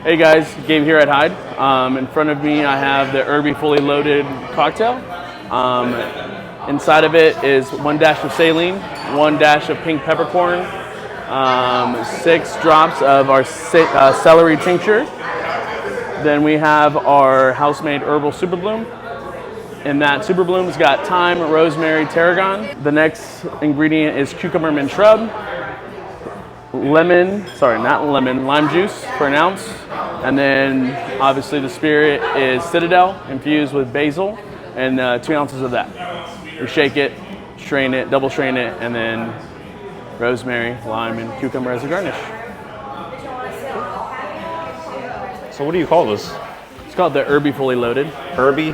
Hey guys, Gabe here at Hyde. In front of me I have the Herbie Fully Loaded cocktail. Inside of it is 1 dash of saline, 1 dash of pink peppercorn, 6 drops of our celery tincture. Then we have our house-made herbal super bloom. And that super bloom's got thyme, rosemary, tarragon. The next ingredient is cucumber mint shrub, lime juice for an ounce. And then obviously the spirit is Citadel infused with basil and 2 ounces of that. You shake it, strain it, double strain it, and then rosemary, lime, and cucumber as a garnish. So what do you call this? It's called the Herbie Fully Loaded. Herbie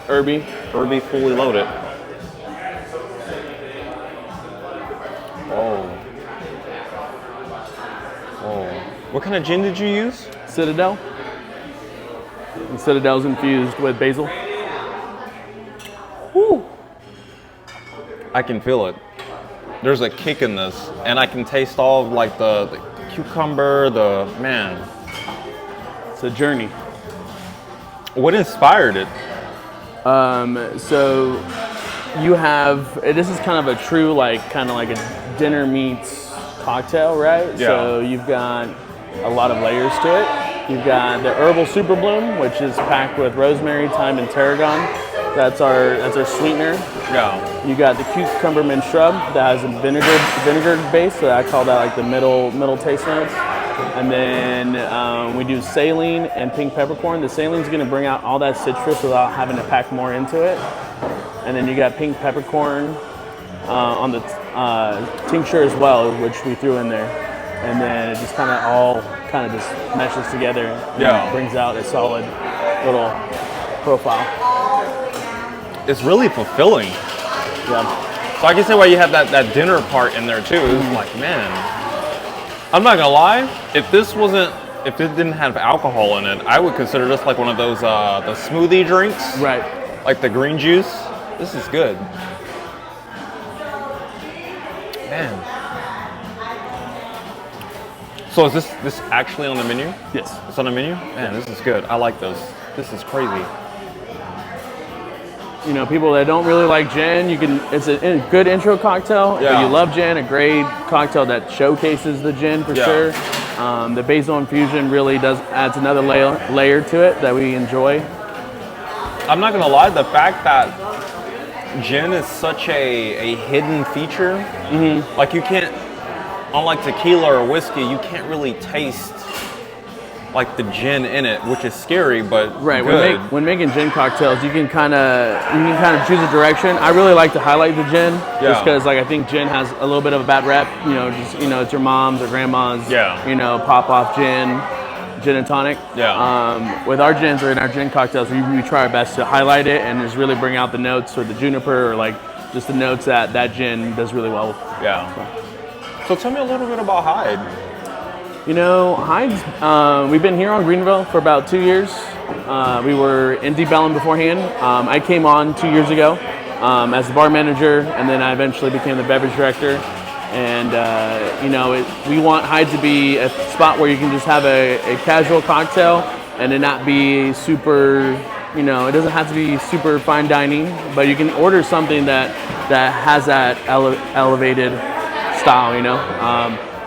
Fully Loaded. Oh. What kind of gin did you use? Citadel. And Citadel's infused with basil. Woo. I can feel it. There's a kick in this, and I can taste all of like the cucumber, man. It's a journey. What inspired it? So you have, this is kind of a true kind of like a dinner meets cocktail, right? Yeah. So you've got a lot of layers to it. You've got the herbal super bloom, which is packed with rosemary, thyme, and tarragon. That's our sweetener. Yeah. You got the cucumber mint shrub that has a vinegar base, so I call that like the middle taste notes. And then we do saline and pink peppercorn. The saline's going to bring out all that citrus without having to pack more into it. And then you got pink peppercorn on the tincture as well, which we threw in there. And then it just kind of all just meshes together. And brings out a solid little profile. It's really fulfilling. Yeah. So I can see why you have that dinner part in there too. It's like, man, I'm not gonna lie. If it didn't have alcohol in it, I would consider this like one of those the smoothie drinks. Right. Like the green juice. This is good. Man. So is this actually on the menu? Yes. It's on the menu? Man, this is good. I like this. This is crazy. You know, people that don't really like gin, it's a good intro cocktail. Yeah. If you love gin, a great cocktail that showcases the gin for sure. The basil infusion really adds another layer to it that we enjoy. I'm not gonna lie, the fact that gin is such a hidden feature, like you can't, unlike tequila or whiskey, you can't really taste like the gin in it, which is scary, but right. Good. When making gin cocktails, you can kind of choose a direction. I really like to highlight the gin, just because I think gin has a little bit of a bad rep. It's your mom's or grandma's. Pop off gin and tonic. With our gins or in our gin cocktails, we try our best to highlight it and just really bring out the notes or the juniper or just the notes that gin does really well with. So tell me a little bit about Hyde. Hyde's, we've been here on Greenville for about 2 years. We were in Deep Ellum beforehand. I came on 2 years ago as the bar manager, and then I eventually became the beverage director. And, we want Hyde to be a spot where you can just have a casual cocktail and it not be super, it doesn't have to be super fine dining, but you can order something that has that elevated style,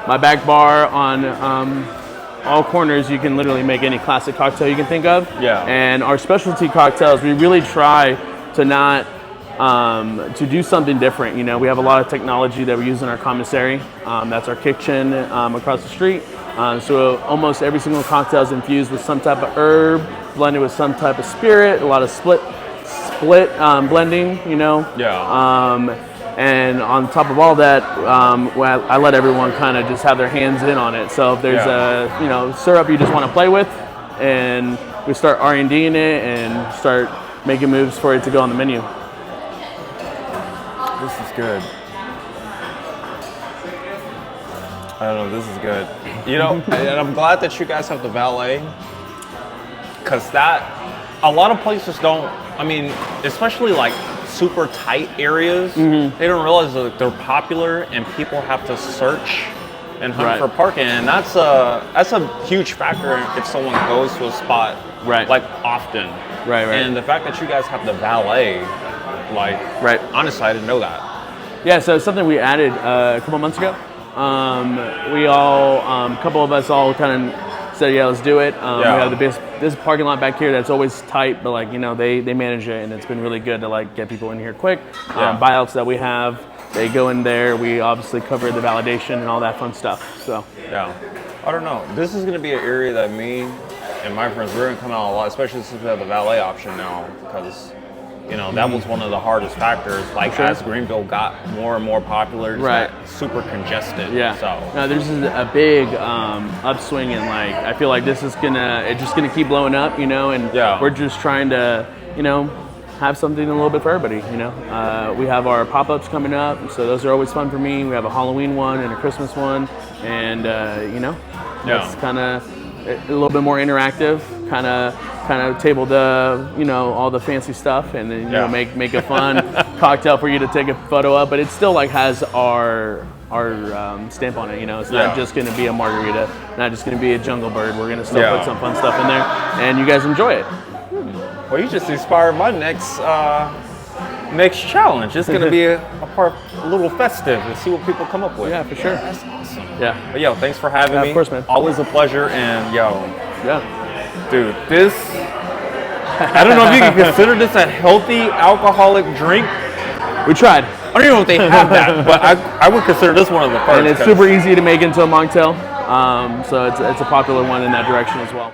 My back bar on all corners, you can literally make any classic cocktail you can think of. And our specialty cocktails, we really try to not to do something different. We have a lot of technology that we use in our commissary. That's our kitchen across the street. So almost every single cocktail is infused with some type of herb, blended with some type of spirit. A lot of split blending. And on top of all that, I let everyone kind of just have their hands in on it. So if there's a syrup you just want to play with, and we start R&Ding it and start making moves for it to go on the menu. This is good. I don't know, this is good. And I'm glad that you guys have the valet, because a lot of places don't, especially like super tight areas, they don't realize that they're popular and people have to search and hunt for parking, and that's a huge factor if someone goes to a spot like often. Right. And the fact that you guys have the valet, like, honestly, I didn't know that. Yeah, so it's something we added a couple months ago. We all, a couple of us all kind of said, yeah, let's do it. We have this parking lot back here that's always tight, but like, you know, they manage it, and it's been really good to like get people in here quick. Buyouts that we have, they go in there. We obviously cover the validation and all that fun stuff. So I don't know. This is going to be an area that me and my friends, we're going to come out a lot, especially since we have the valet option now, because you know, that was one of the hardest factors. Like, as Greenville got more and more popular, it got super congested. So no, this is a big upswing, and like I feel like this is it's just gonna keep blowing up, you know. And we're just trying to, you know, have something a little bit for everybody. You know, we have our pop-ups coming up, so those are always fun for me. We have a Halloween one and a Christmas one, and you know, it's kind of a little bit more interactive, kind of table the, you know, all the fancy stuff, and then you know, make a fun cocktail for you to take a photo of, but it still like has our stamp on it. You know, it's not just going to be a margarita, not just going to be a jungle bird. We're going to still put some fun stuff in there, and you guys enjoy it. Well, you just inspired my next challenge. It's going to be a little festive and see what people come up with. Yeah, for sure. That's awesome. Yeah. But yo, thanks for having me. Of course, man. Always a pleasure. And yo, dude, this. I don't know if you can consider this a healthy alcoholic drink. We tried. I don't even know if they have that, but I would consider this one of the first. And it's super easy to make into a mocktail, so it's a popular one in that direction as well.